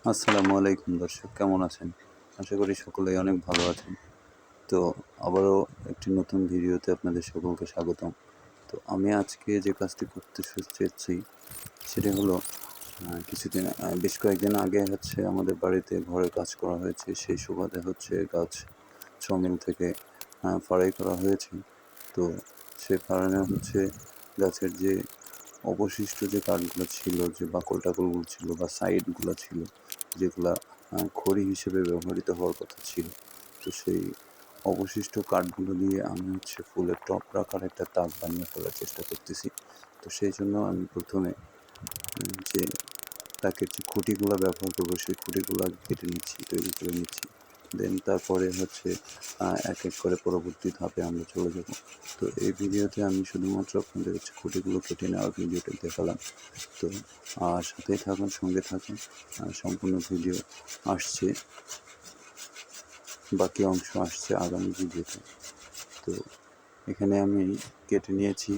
আসসালামু আলাইকুম দর্শক, কেমন আছেন? আশা করি সকলেই অনেক ভালো আছেন। তো আবারও একটি নতুন ভিডিওতে আপনাদের সকলকে স্বাগতম। তো আমি আজকে যে কাজটি করতে চেয়েছি সেটি হলো বেশ কয়েকদিন আগে আমাদের বাড়িতে ঘরের কাজ করা হয়েছে। সেই সুবাদে গাছ সমিল থেকে ফাড়াই করা হয়েছে। তো সে ফাড়ানো গাছের যে অবশিষ্ট যে কাঠগুলো ছিল, যে বাকল-টাকলগুলো ছিল বা সাইডগুলা ছিল, যেগুলা খড়ি হিসেবে ব্যবহৃত হওয়ার কথা ছিল। তো সেই অবশিষ্ট কাঠগুলো দিয়ে আমি ফুলের টব রাখার একটা তাক বানিয়ে ফেলার চেষ্টা করতেছি। তো সেইজন্য আমি ১ম এ যে তাকের যে খুঁটিগুলা ব্যবহার করবো, সেই খুঁটিগুলা কেটে নিচ্ছি, তৈরি করে নিচ্ছি। দেন তারপরে এক, এক করে পরবর্তী ধাপে আমরা চলে যাবো। তো এই ভিডিওতে আমি শুধুমাত্র আপনাদের খুঁটিগুলো কেটে নেওয়ার ভিডিওটা দেখালাম। তো সাথেই থাকুন, সঙ্গে থাকুন। সম্পূর্ণ ভিডিও আসছে, বাকি অংশ আসছে আগামী ভিডিওতে। তো এখানে আমি কেটে নিয়েছি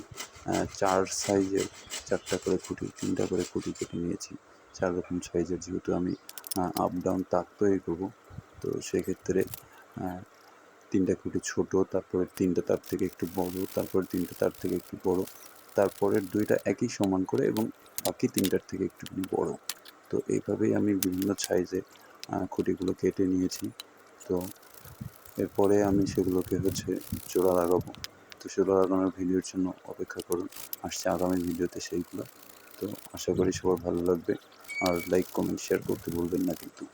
৪ সাইজের ৪টা করে খুঁটি, ৩টা করে খুঁটি কেটে নিয়েছি ৪ রকম সাইজের। যেহেতু আমি আপ ডাউন তাক তৈরি করবো, তো সেক্ষেত্রে ৩টা খুঁটি ছোটো, তারপরে ৩টা তার থেকে একটু বড়ো, তারপরে ৩টা তার থেকে একটু বড়ো, তারপরের ২টা একই সমান করে এবং বাকি ৩টার থেকে একটুখানি বড়ো। তো এইভাবেই আমি বিভিন্ন সাইজে খুঁটিগুলো কেটে নিয়েছি। তো এরপরে আমি সেগুলোকে জোড়া লাগাবো। তো জোড়া লাগানোর ভিডিওর জন্য অপেক্ষা করুন। আসছে আগামী ভিডিওতে সেইগুলো। তো আশা করি সবার ভালো লাগবে। আর লাইক, কমেন্ট, শেয়ার করতে ভুলবেন না কিন্তু।